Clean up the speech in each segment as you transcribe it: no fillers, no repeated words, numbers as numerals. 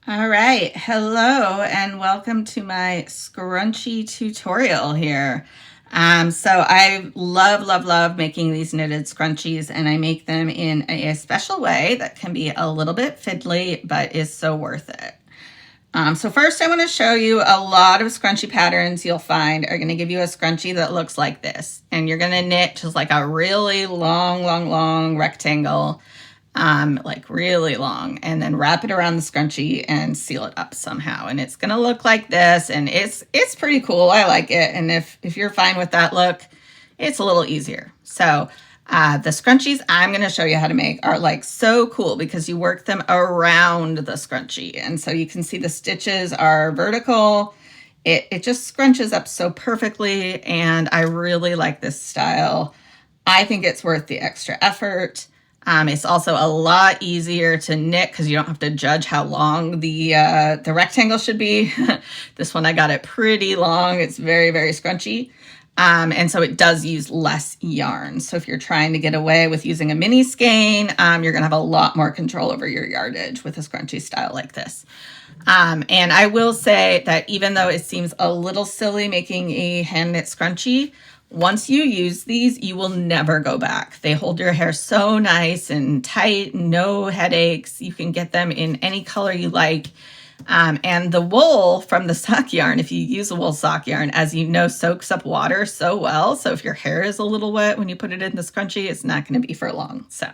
All right, hello and welcome to my scrunchie tutorial here. So I love making these knitted scrunchies, and I make them in a special way that can be a little bit fiddly, but is so worth it. So first I want to show you a lot of scrunchie patterns you'll find are going to give you a scrunchie that looks like this. And you're going to knit just like a really long rectangle, like really long, and then wrap it around the scrunchie and seal it up somehow. And it's going to look like this, and it's pretty cool. I like it. And if you're fine with that look, it's a little easier. So the scrunchies I'm going to show you how to make are like so cool because you work them around the scrunchie. And so you can see the stitches are vertical. It just scrunches up so perfectly, and I really like this style. I think it's worth the extra effort. It's also a lot easier to knit because you don't have to judge how long the rectangle should be. This one, I got it pretty long. It's very scrunchy. And so it does use less yarn. So if you're trying to get away with using a mini skein, you're going to have a lot more control over your yardage with a scrunchie style like this. And I will say that even though it seems a little silly making a hand knit scrunchie, once you use these, you will never go back. They hold your hair so nice and tight, no headaches. You can get them in any color you like. And the wool from the sock yarn, if you use a wool sock yarn, as you know, soaks up water so well. So if your hair is a little wet when you put it in the scrunchie, it's not going to be for long. So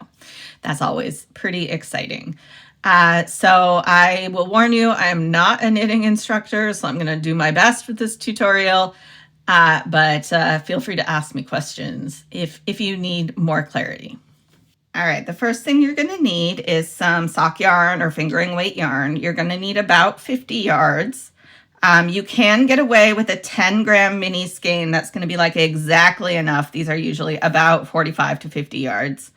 that's always pretty exciting. So I will warn you, I'm not a knitting instructor, so I'm going to do my best with this tutorial. But feel free to ask me questions if you need more clarity. All right, the first thing you're going to need is some sock yarn or fingering weight yarn. You're going to need about 50 yards. You can get away with a 10-gram mini skein. That's going to be like exactly enough. These are usually about 45 to 50 yards.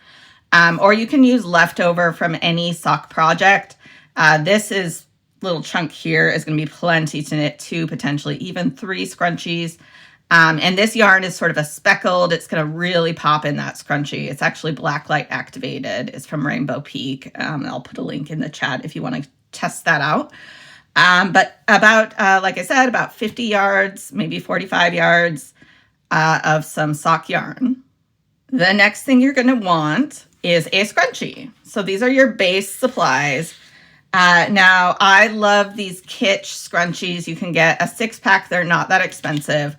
Or you can use leftover from any sock project. This little chunk here is going to be plenty to knit 2, potentially even 3 scrunchies. And this yarn is sort of a speckled. It's going to really pop in that scrunchie. It's actually blacklight activated. It's from Rainbow Peak. I'll put a link in the chat if you want to test that out. But about, like I said, about 50 yards, maybe 45 yards of some sock yarn. The next thing you're going to want is a scrunchie. So these are your base supplies. Now, I love these Kitsch scrunchies. You can get a 6-pack. They're not that expensive.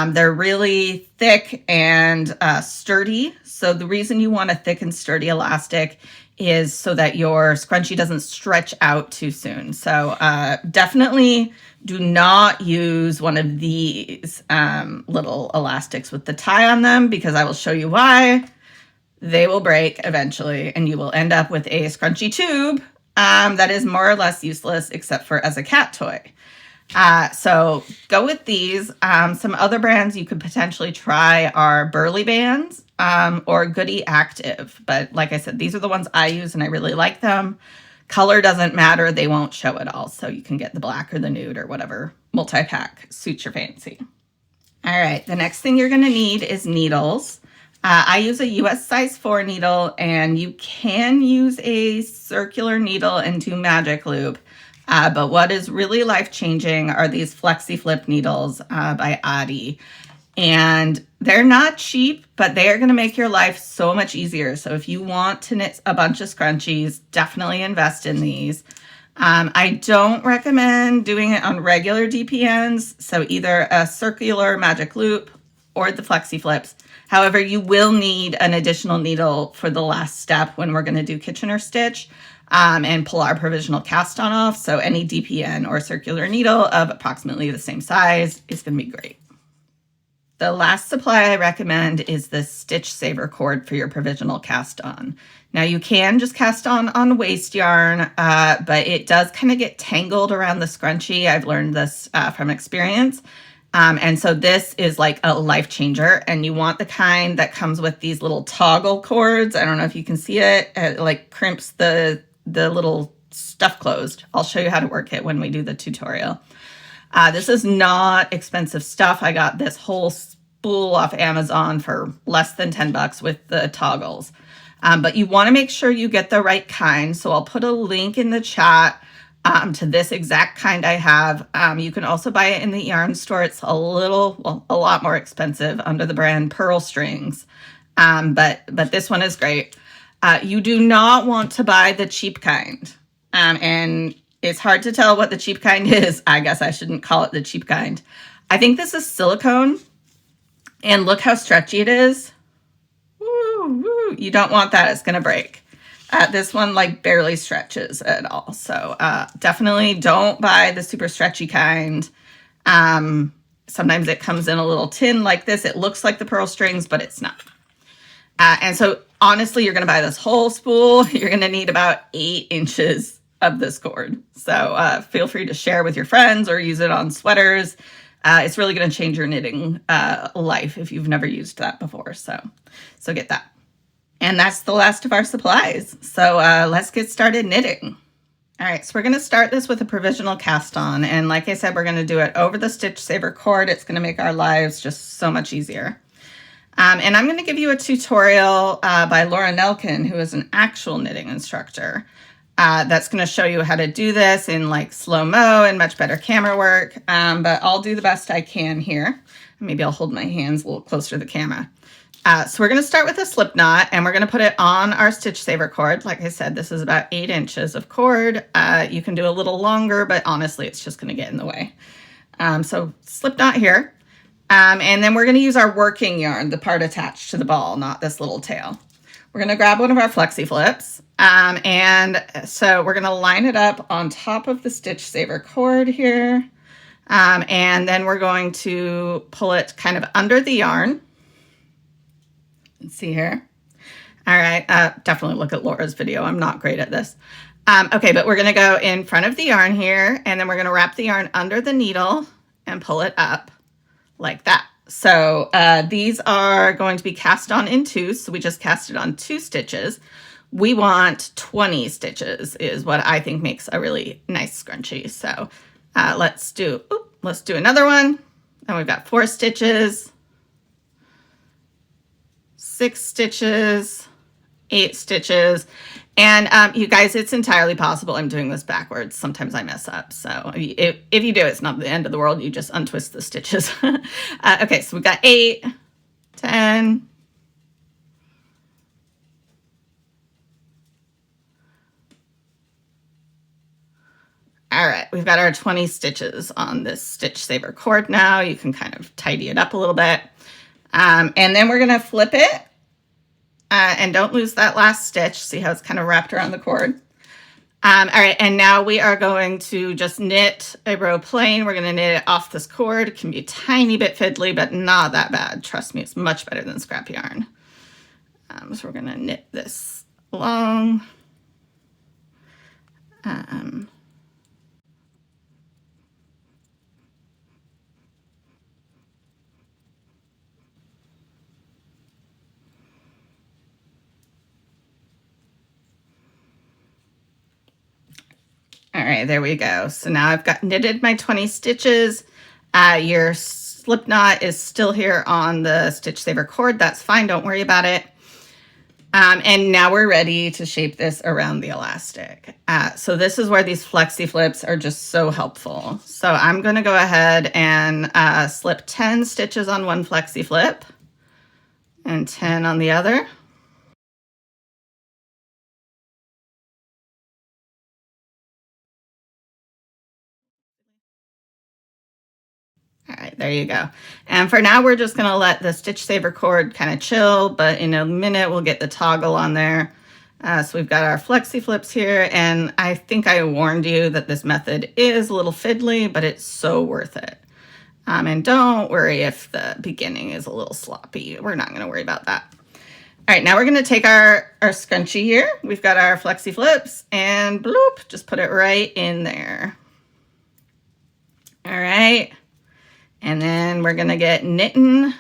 They're really thick and sturdy. So the reason you want a thick and sturdy elastic is so that your scrunchie doesn't stretch out too soon. So definitely do not use one of these little elastics with the tie on them, because I will show you why. They will break eventually, and you will end up with a scrunchie tube that is more or less useless except for as a cat toy. So go with these. Some other brands you could potentially try are Burley Bands or Goody Active. But like I said, these are the ones I use and I really like them. Color doesn't matter. They won't show at all. So you can get the black or the nude or whatever multi-pack suits your fancy. All right. The next thing you're going to need is needles. I use a US size 4 needle, and you can use a circular needle and do magic loop. But what is really life-changing are these Flexi Flip needles by Adi. And they're not cheap, but they are going to make your life so much easier. So if you want to knit a bunch of scrunchies, definitely invest in these. I don't recommend doing it on regular DPNs, so either a circular magic loop or the Flexi Flips. However, you will need an additional needle for the last step when we're going to do Kitchener stitch. And pull our provisional cast on off. So any DPN or circular needle of approximately the same size is going to be great. The last supply I recommend is the Stitch Saver cord for your provisional cast on. Now you can just cast on waste yarn, but it does kind of get tangled around the scrunchie. I've learned this from experience. And so this is like a life changer, and you want the kind that comes with these little toggle cords. I don't know if you can see it. It like crimps the little stuff closed. I'll show you how to work it when we do the tutorial. This is not expensive stuff. I got this whole spool off Amazon for less than $10 with the toggles. But you want to make sure you get the right kind. So I'll put a link in the chat to this exact kind I have. You can also buy it in the yarn store. It's a lot more expensive under the brand Pearl Strings. But this one is great. You do not want to buy the cheap kind. And it's hard to tell what the cheap kind is. I guess I shouldn't call it the cheap kind. I think this is silicone. And look how stretchy it is. Woo, woo. You don't want that. It's going to break. This one like barely stretches at all. So definitely don't buy the super stretchy kind. Sometimes it comes in a little tin like this. It looks like the Pearl Strings, but it's not. And so honestly, you're going to buy this whole spool. You're going to need about 8 inches of this cord. So feel free to share with your friends or use it on sweaters. It's really going to change your knitting life if you've never used that before. So get that. And that's the last of our supplies. So let's get started knitting. All right, so we're going to start this with a provisional cast on. And like I said, we're going to do it over the Stitch Saver cord. It's going to make our lives just so much easier. And I'm going to give you a tutorial by Laura Nelkin, who is an actual knitting instructor. That's going to show you how to do this in like slow-mo and much better camera work. But I'll do the best I can here. Maybe I'll hold my hands a little closer to the camera. So we're going to start with a slip knot, and we're going to put it on our Stitch Saver cord. Like I said, this is about 8 inches of cord. You can do a little longer, but honestly, it's just going to get in the way. So slip knot here. And then we're going to use our working yarn, the part attached to the ball, not this little tail. We're going to grab one of our flexi flips. And so we're going to line it up on top of the Stitch Saver cord here. And then we're going to pull it kind of under the yarn. Let's see here. All right, definitely look at Laura's video. I'm not great at this. Okay, but we're going to go in front of the yarn here, and then we're going to wrap the yarn under the needle and pull it up like that. So these are going to be cast on in 2, so we just cast it on 2 stitches. We want 20 stitches is what I think makes a really nice scrunchie. So let's do another one. And we've got 4 stitches. 6 stitches, 8 stitches. And you guys, it's entirely possible I'm doing this backwards. Sometimes I mess up. So if you do, it's not the end of the world. You just untwist the stitches. Okay, so we've got 8, 10, all right, we've got our 20 stitches on this Stitch Saver cord now. You can kind of tidy it up a little bit. And then we're going to flip it. And don't lose that last stitch. See how it's kind of wrapped around the cord. All right, and now we are going to just knit a row plain. We're going to knit it off this cord. It can be a tiny bit fiddly, but not that bad. Trust me, it's much better than scrap yarn. So we're going to knit this along. All right, there we go. So now I've got knitted my 20 stitches. Your slip knot is still here on the Stitch Saver cord. That's fine, don't worry about it. And now we're ready to shape this around the elastic. So this is where these flexi flips are just so helpful. So I'm gonna go ahead and slip 10 stitches on one flexi flip and 10 on the other. All right, there you go. And for now, we're just going to let the Stitch Saver cord kind of chill, but in a minute, we'll get the toggle on there. So we've got our flexi flips here, and I think I warned you that this method is a little fiddly, but it's so worth it. And don't worry if the beginning is a little sloppy. We're not going to worry about that. All right, now we're going to take our scrunchie here. We've got our flexi flips, and bloop, just put it right in there. All right. And then we're going to get knitting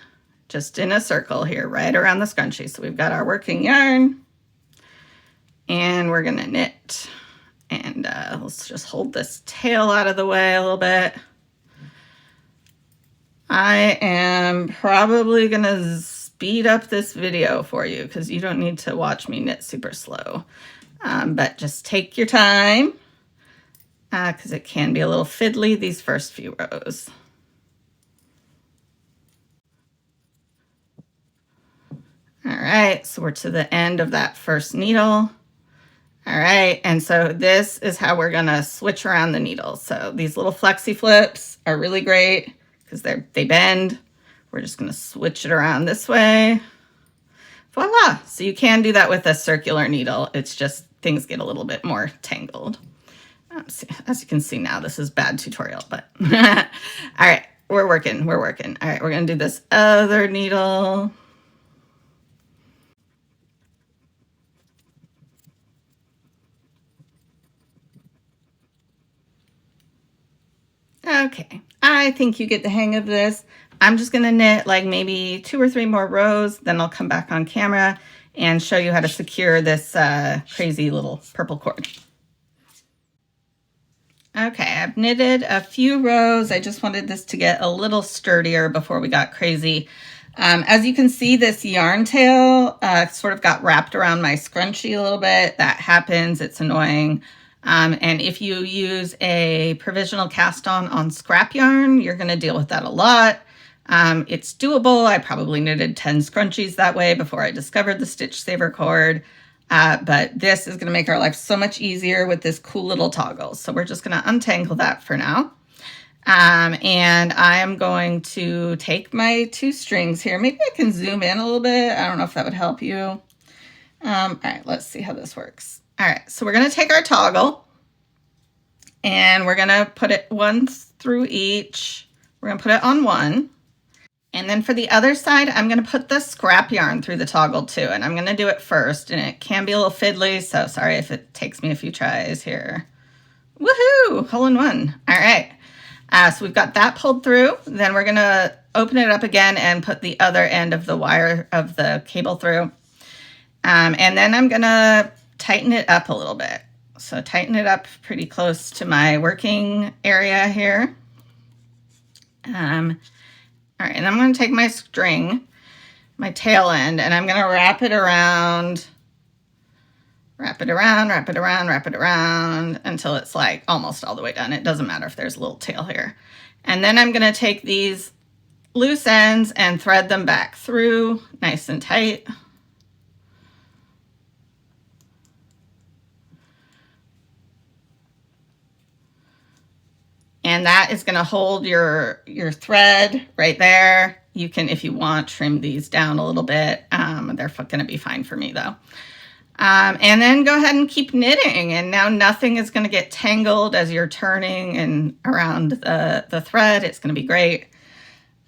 just in a circle here, right around the scrunchie. So we've got our working yarn, and we're going to knit. And let's just hold this tail out of the way a little bit. I am probably going to speed up this video for you because you don't need to watch me knit super slow. But just take your time. because it can be a little fiddly these first few rows. All right, so we're to the end of that first needle. All right, and so this is how we're gonna switch around the needles. So these little flexi flips are really great because they bend. We're just gonna switch it around this way. Voila! So you can do that with a circular needle. It's just things get a little bit more tangled. As you can see now, this is bad tutorial, but all right, we're working. All right, we're gonna do this other needle. Okay, I think you get the hang of this. I'm just gonna knit like maybe 2 or 3 more rows, then I'll come back on camera and show you how to secure this crazy little purple cord. Okay, I've knitted a few rows. I just wanted this to get a little sturdier before we got crazy. As you can see, this yarn tail sort of got wrapped around my scrunchie a little bit. That happens, it's annoying. And if you use a provisional cast on scrap yarn, you're gonna deal with that a lot. It's doable. I probably knitted 10 scrunchies that way before I discovered the Stitch Saver cord. But this is going to make our life so much easier with this cool little toggle. So we're just going to untangle that for now. And I am going to take my 2 strings here. Maybe I can zoom in a little bit. I don't know if that would help you. All right, let's see how this works. All right, so we're going to take our toggle and we're going to put it once through each. We're going to put it on one. And then for the other side, I'm going to put the scrap yarn through the toggle too. And I'm going to do it first. And it can be a little fiddly, so sorry if it takes me a few tries here. Woohoo! Hole in one. All right. So we've got that pulled through. Then we're going to open it up again and put the other end of the wire of the cable through. And then I'm going to tighten it up a little bit. So tighten it up pretty close to my working area here. All right, and I'm going to take my string, my tail end, and I'm going to wrap it around until it's like almost all the way done. It doesn't matter if there's a little tail here. And then I'm going to take these loose ends and thread them back through nice and tight. And that is going to hold your thread right there. You can, if you want, trim these down a little bit. They're going to be fine for me though. And then go ahead and keep knitting. And now nothing is going to get tangled as you're turning and around the thread. It's going to be great.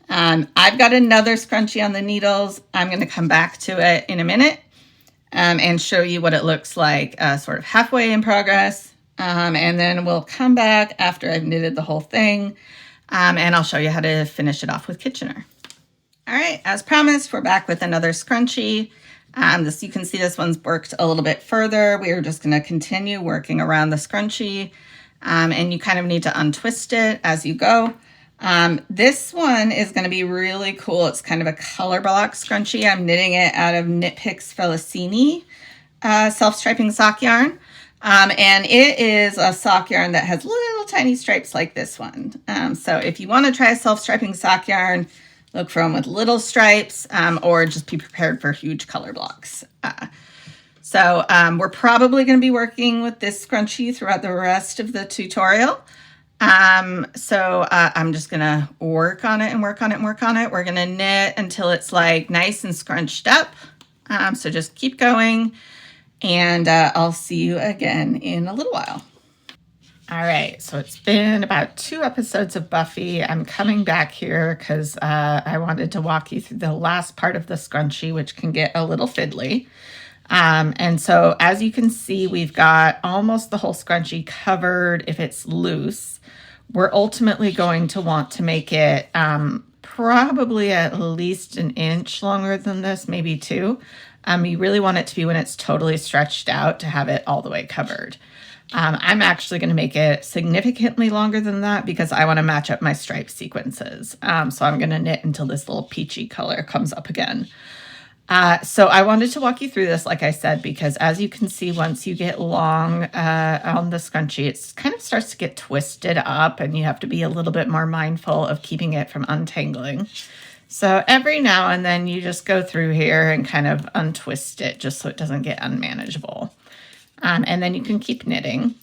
I've got another scrunchie on the needles. I'm going to come back to it in a minute and show you what it looks like sort of halfway in progress. And then we'll come back after I've knitted the whole thing, and I'll show you how to finish it off with Kitchener. All right, as promised, we're back with another scrunchie. You can see this one's worked a little bit further. We are just going to continue working around the scrunchie, and you kind of need to untwist it as you go. This one is going to be really cool. It's kind of a color block scrunchie. I'm knitting it out of Knit Picks Felicini self-striping sock yarn. And it is a sock yarn that has little tiny stripes like this one. So if you want to try a self-striping sock yarn, look for them with little stripes, or just be prepared for huge color blocks. So we're probably going to be working with this scrunchie throughout the rest of the tutorial. I'm just going to work on it and work on it and work on it. We're going to knit until it's like nice and scrunched up. So just keep going. And I'll see you again in a little while. All right, so it's been about 2 episodes of Buffy. I'm coming back here because I wanted to walk you through the last part of the scrunchie, which can get a little fiddly. And so as you can see, we've got almost the whole scrunchie covered if it's loose. We're ultimately going to want to make it probably at least an inch longer than this, maybe 2. You really want it to be when it's totally stretched out to have it all the way covered. I'm actually going to make it significantly longer than that because I want to match up my stripe sequences. So I'm going to knit until this little peachy color comes up again. So I wanted to walk you through this, like I said, because as you can see, once you get long on the scrunchie, it kind of starts to get twisted up, and you have to be a little bit more mindful of keeping it from untangling. So every now and then you just go through here and kind of untwist it just so it doesn't get unmanageable. And then you can keep knitting.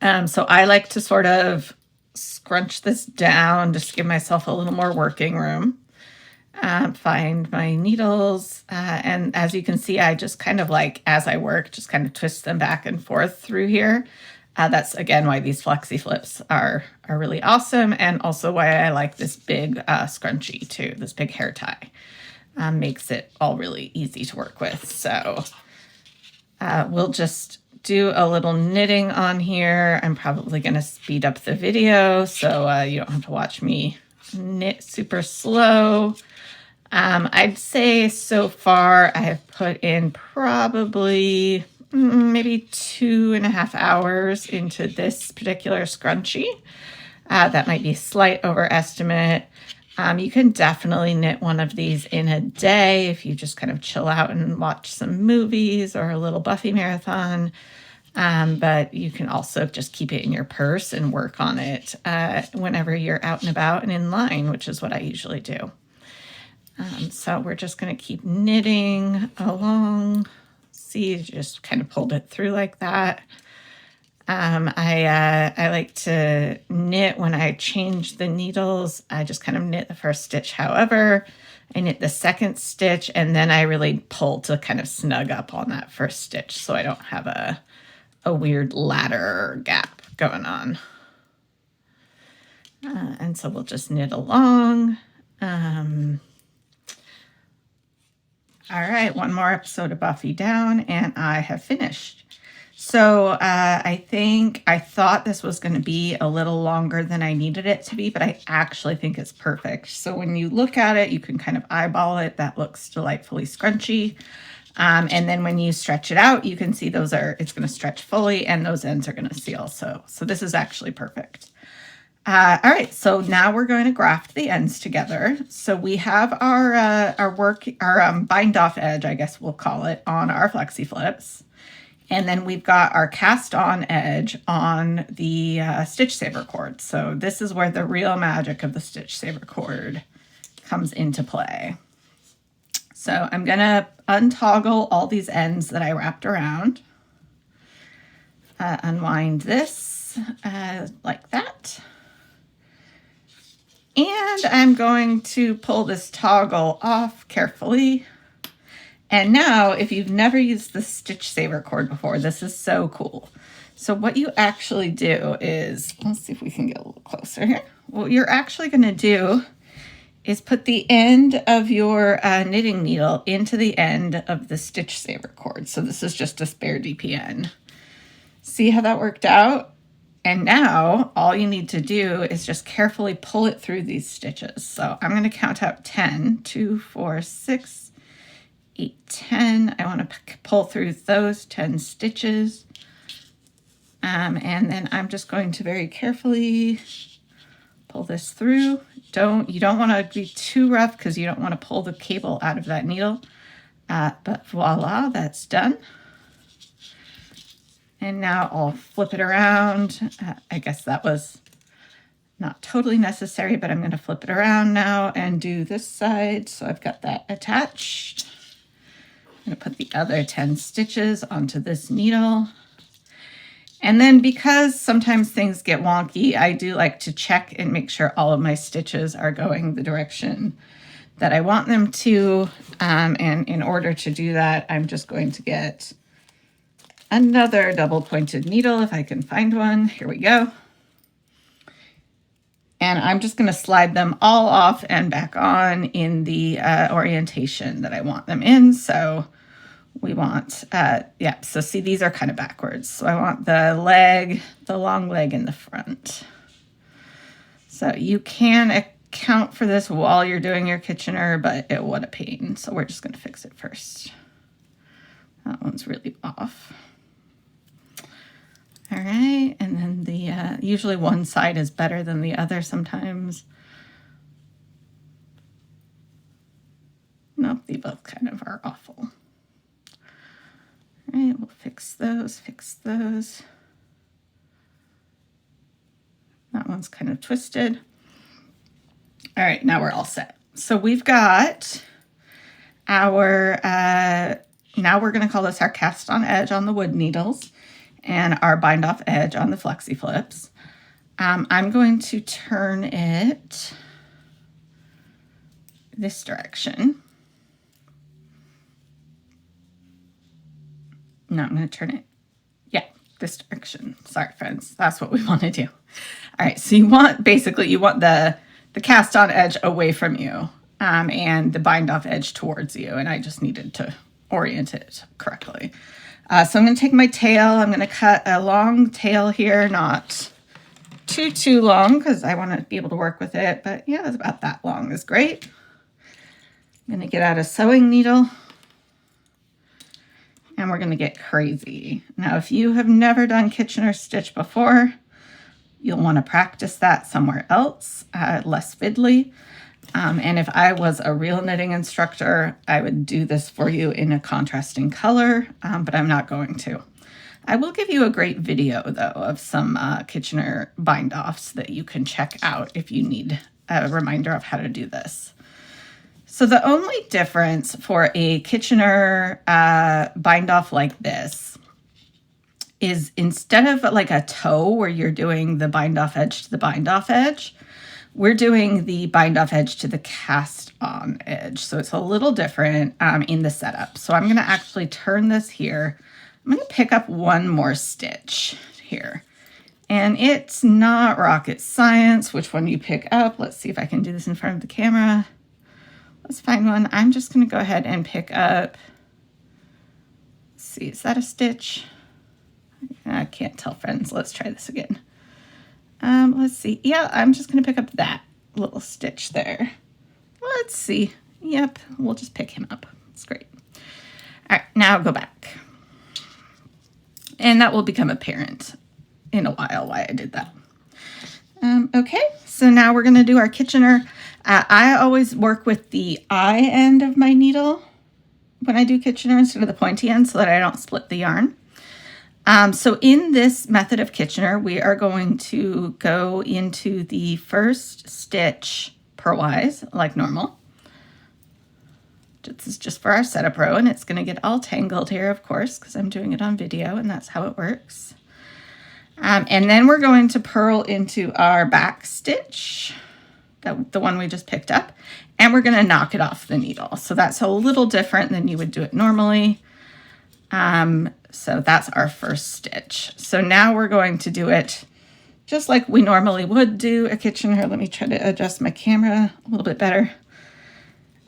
So I like to sort of scrunch this down just to give myself a little more working room. Find my needles, and as you can see, I just kind of like, as I work, just kind of twist them back and forth through here. That's again why these flexi flips are really awesome, and also why I like this big scrunchie too. This big hair tie makes it all really easy to work with. So we'll just do a little knitting on here. I'm probably going to speed up the video so you don't have to watch me knit super slow. I'd say so far I have put in probably maybe 2.5 hours into this particular scrunchie. That might be a slight overestimate. You can definitely knit one of these in a day if you just kind of chill out and watch some movies or a little Buffy marathon. But you can also just keep it in your purse and work on it whenever you're out and about and in line, which is what I usually do. So we're just going to keep knitting along. See, just kind of pulled it through like that. I like to knit when I change the needles. I just kind of knit the first stitch. However, I knit the second stitch, and then I really pull to kind of snug up on that first stitch so I don't have a weird ladder gap going on. And so we'll just knit along. All right, one more episode of Buffy down, and I have finished. So I thought this was going to be a little longer than I needed it to be, but I actually think it's perfect. So when you look at it, you can kind of eyeball it. That looks delightfully scrunchy. And then when you stretch it out, you can see it's going to stretch fully, and those ends are going to seal. So this is actually perfect. All right, so now we're going to graft the ends together. So we have our bind off edge, I guess we'll call it, on our flexi flips. And then we've got our cast on edge on the stitch saver cord. So this is where the real magic of the stitch saver cord comes into play. So I'm going to untoggle all these ends that I wrapped around. Unwind this like that. And I'm going to pull this toggle off carefully. And now, if you've never used the stitch saver cord before, this is so cool. So what you actually do is, let's see if we can get a little closer here. What you're actually going to do is put the end of your knitting needle into the end of the stitch saver cord. So this is just a spare DPN. See how that worked out? And now all you need to do is just carefully pull it through these stitches. So I'm going to count out 10, 2, 4, 6, 8, 10. I want to pull through those 10 stitches. And then I'm just going to very carefully pull this through. You don't want to be too rough because you don't want to pull the cable out of that needle. But voila, that's done. And now I'll flip it around. I guess that was not totally necessary, but I'm going to flip it around now and do this side. So I've got that attached. I'm going to put the other 10 stitches onto this needle. And then because sometimes things get wonky, I do like to check and make sure all of my stitches are going the direction that I want them to. And in order to do that, I'm just going to get another double pointed needle if I can find one. Here we go. And I'm just going to slide them all off and back on in the orientation that I want them in. So we want, so see, these are kind of backwards. So I want the long leg in the front. So you can account for this while you're doing your Kitchener, but what a pain. So we're just going to fix it first. That one's really off. All right, and then the usually one side is better than the other sometimes. No, Well, they both kind of are awful. All right, we'll fix those, fix those. That one's kind of twisted. All right, now we're all set. So we've got our, now we're gonna call this our cast on edge on the wood needles and our bind off edge on the flexi flips. I'm going to turn it this direction. No, I'm going to turn it, yeah, this direction. Sorry, friends. That's what we want to do. All right, so you want, basically, you want the cast on edge away from you and the bind off edge towards you, and I just needed to orient it correctly. So I'm going to take my tail. I'm going to cut a long tail here, not too long because I want to be able to work with it, but yeah, it's about that long is great. I'm going to get out a sewing needle and we're going to get crazy. Now, if you have never done Kitchener stitch before, you'll want to practice that somewhere else, less fiddly. And if I was a real knitting instructor, I would do this for you in a contrasting color, but I'm not going to. I will give you a great video, though, of some Kitchener bind-offs that you can check out if you need a reminder of how to do this. So the only difference for a Kitchener bind-off like this is instead of like a toe where you're doing the bind-off edge to the bind-off edge, we're doing the bind-off edge to the cast-on edge. So it's a little different in the setup. So I'm going to actually turn this here. I'm going to pick up one more stitch here. And it's not rocket science which one you pick up. Let's see if I can do this in front of the camera. Let's find one. I'm just going to go ahead and pick up, let's see, is that a stitch? I can't tell, friends. Let's try this again. Let's see. Yeah, I'm just going to pick up that little stitch there. Let's see. Yep, we'll just pick him up. It's great. All right, now go back. And that will become apparent in a while why I did that. Okay, so now we're going to do our Kitchener. I always work with the eye end of my needle when I do Kitchener instead of the pointy end so that I don't split the yarn. So in this method of Kitchener, we are going to go into the first stitch purlwise like normal. This is just for our setup row, and it's going to get all tangled here, of course, because I'm doing it on video, and that's how it works. And then we're going to purl into our back stitch, the one we just picked up, and we're going to knock it off the needle. So that's a little different than you would do it normally. So that's our first stitch. So now we're going to do it just like we normally would do a Kitchener. Let me try to adjust my camera a little bit better.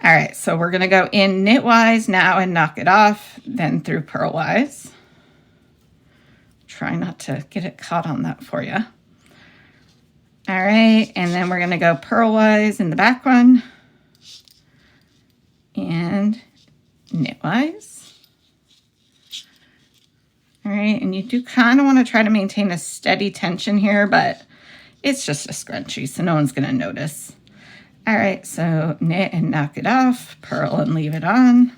All right, so we're gonna go in knitwise now and knock it off, then through purlwise. Try not to get it caught on that for you. All right, and then we're gonna go purlwise in the back one and knitwise. All right, and you do kind of want to try to maintain a steady tension here, but it's just a scrunchie, so no one's gonna notice. All right, so knit and knock it off, purl and leave it on.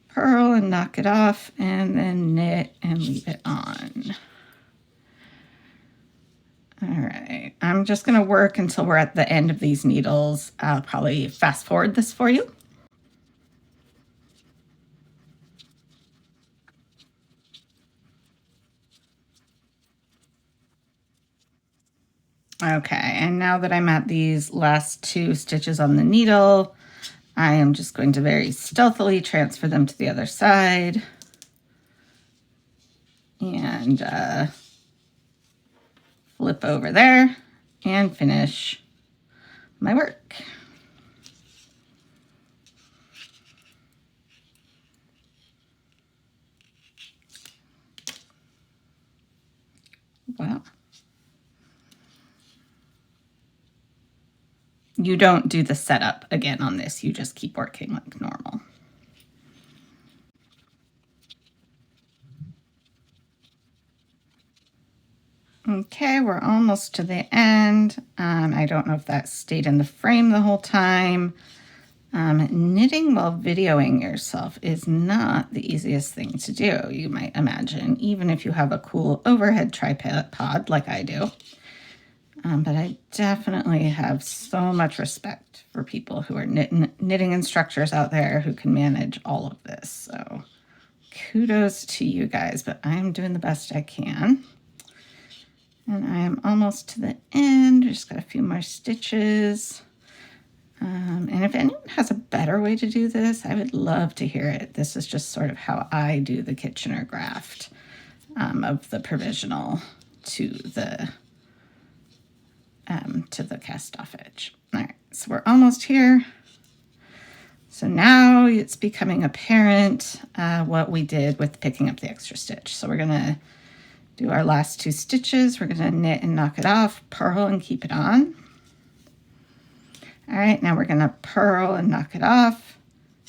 Purl and knock it off, and then knit and leave it on. All right, I'm just gonna work until we're at the end of these needles. I'll probably fast forward this for you. Okay, and now that I'm at these last two stitches on the needle, I am just going to very stealthily transfer them to the other side and flip over there and finish my work. Wow. You don't do the setup again on this. You just keep working like normal. Okay, we're almost to the end. I don't know if that stayed in the frame the whole time. Knitting while videoing yourself is not the easiest thing to do, you might imagine, even if you have a cool overhead tripod like I do. But I definitely have so much respect for people who are knitting instructors out there who can manage all of this. So kudos to you guys, but I am doing the best I can. And I am almost to the end. Just got a few more stitches. And if anyone has a better way to do this, I would love to hear it. This is just sort of how I do the Kitchener graft of the provisional to the cast off edge. All right, so we're almost here. So now it's becoming apparent what we did with picking up the extra stitch. So we're gonna do our last 2 stitches. We're gonna knit and knock it off, purl and keep it on. All right, now we're gonna purl and knock it off,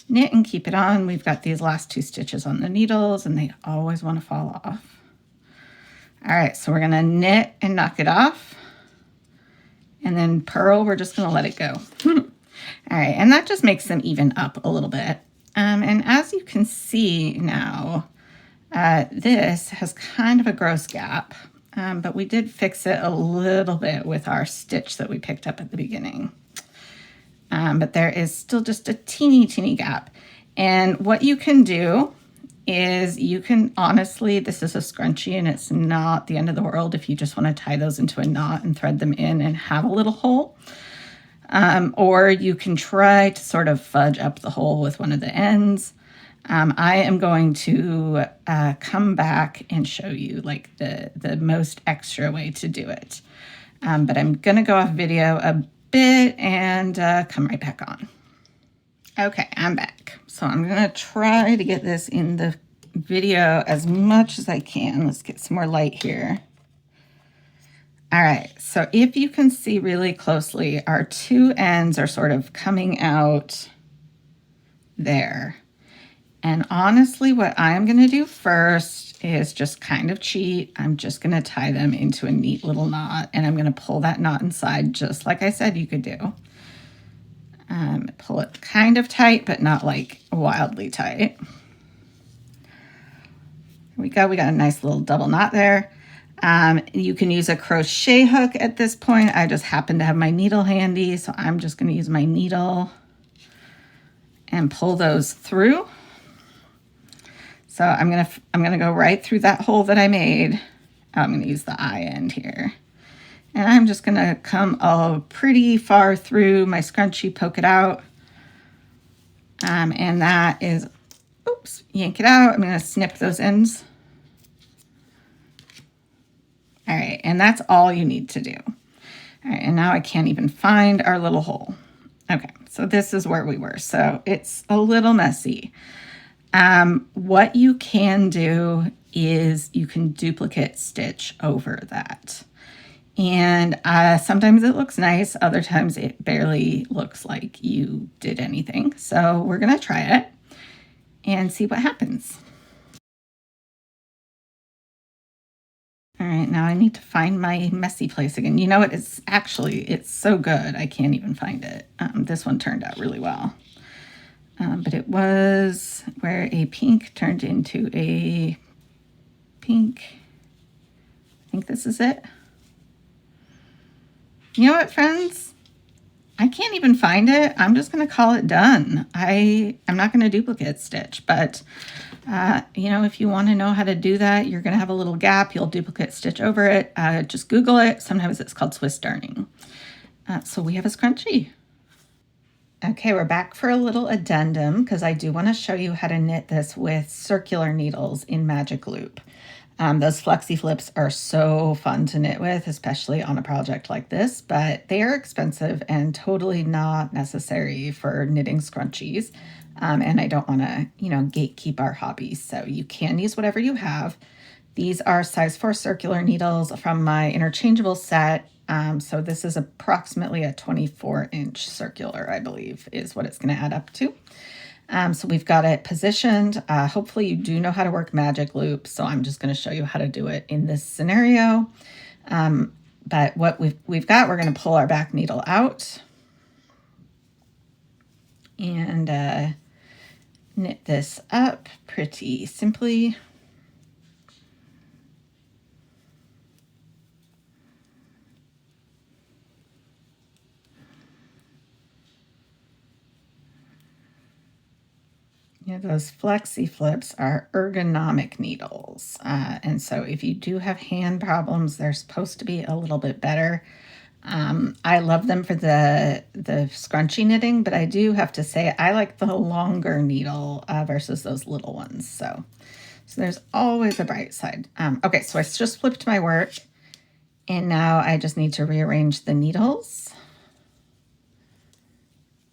knit and keep it on. We've got these last 2 stitches on the needles and they always wanna fall off. All right, so we're gonna knit and knock it off and then purl, we're just gonna let it go. All right, and that just makes them even up a little bit. And as you can see now, this has kind of a gross gap, but we did fix it a little bit with our stitch that we picked up at the beginning. But there is still just a teeny gap. And what you can do is you can honestly, this is a scrunchie and it's not the end of the world if you just want to tie those into a knot and thread them in and have a little hole. Or you can try to sort of fudge up the hole with one of the ends. I am going to come back and show you like the most extra way to do it. But I'm going to go off video a bit and come right back on. Okay, I'm back. So I'm going to try to get this in the video as much as I can. Let's get some more light here. All right, so if you can see really closely, our 2 ends are sort of coming out there. And honestly, what I'm going to do first is just kind of cheat. I'm just going to tie them into a neat little knot, and I'm going to pull that knot inside just like I said you could do. Pull it kind of tight, but not like wildly tight. Here we go. We got a nice little double knot there. You can use a crochet hook at this point. I just happen to have my needle handy, so I'm just going to use my needle and pull those through. So I'm gonna go right through that hole that I made. I'm gonna use the eye end here. And I'm just gonna come pretty far through my scrunchie, poke it out. And that is, oops, yank it out. I'm gonna snip those ends. All right, and that's all you need to do. All right, and now I can't even find our little hole. Okay, so this is where we were. So it's a little messy. What you can do is you can duplicate stitch over that. And sometimes it looks nice, other times it barely looks like you did anything. So we're gonna try it and see what happens. All right, now I need to find my messy place again. You know what, it's so good, I can't even find it. This one turned out really well. But it was where a pink turned into a pink. I think this is it. You know what, friends? I can't even find it. I'm just going to call it done. I'm not going to duplicate stitch, but you know, if you want to know how to do that, you're going to have a little gap. You'll duplicate stitch over it. Just Google it. Sometimes it's called Swiss darning. So we have a scrunchie. Okay, we're back for a little addendum because I do want to show you how to knit this with circular needles in Magic Loop. Those flexi flips are so fun to knit with, especially on a project like this, but they are expensive and totally not necessary for knitting scrunchies. And I don't want to, you know, gatekeep our hobbies. So you can use whatever you have. These are size 4 circular needles from my interchangeable set. So this is approximately a 24-inch circular, I believe, is what it's going to add up to. So we've got it positioned. Hopefully you do know how to work Magic Loop. So I'm just going to show you how to do it in this scenario. But what we've got, we're going to pull our back needle out and knit this up pretty simply. Yeah, those flexi flips are ergonomic needles. And so if you do have hand problems, they're supposed to be a little bit better. I love them for the scrunchie knitting, but I do have to say I like the longer needle versus those little ones. So there's always a bright side. Okay, so I just flipped my work, and now I just need to rearrange the needles,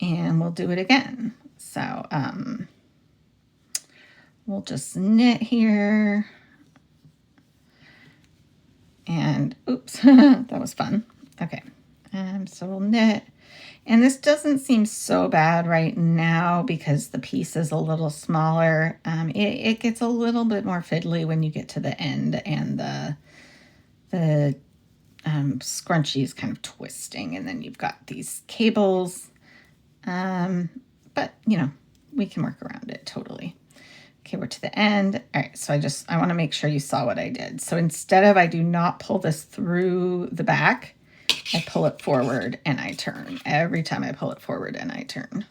and we'll do it again. So we'll just knit here. And oops, that was fun. Okay, so we'll knit. And this doesn't seem so bad right now because the piece is a little smaller. It gets a little bit more fiddly when you get to the end and the scrunchie is kind of twisting, and then you've got these cables. But, you know, we can work around it totally. Okay, we're to the end. All right, so I want to make sure you saw what I did. So instead of, I do not pull this through the back, I pull it forward and I turn. Every time I pull it forward and I turn.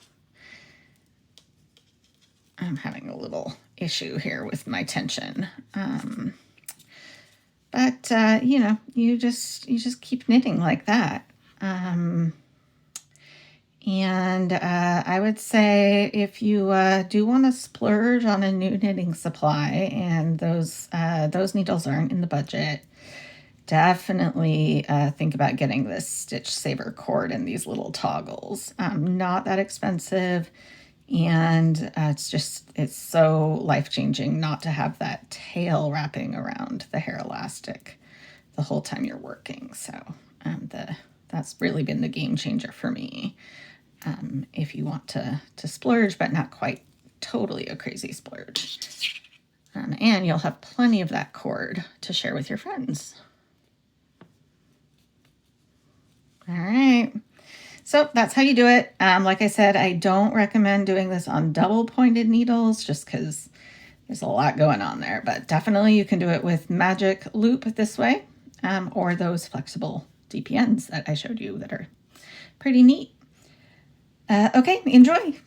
I'm having a little issue here with my tension. But you know, you just keep knitting like that. And I would say if you do want to splurge on a new knitting supply and those needles aren't in the budget, definitely think about getting this Stitch Saver cord and these little toggles. Not that expensive, and it's so life-changing not to have that tail wrapping around the hair elastic the whole time you're working. So that's really been the game changer for me. If you want to splurge, but not quite totally a crazy splurge. And you'll have plenty of that cord to share with your friends. All right. So that's how you do it. Like I said, I don't recommend doing this on double pointed needles just because there's a lot going on there, but definitely you can do it with magic loop this way, or those flexible DPNs that I showed you that are pretty neat. Okay, enjoy.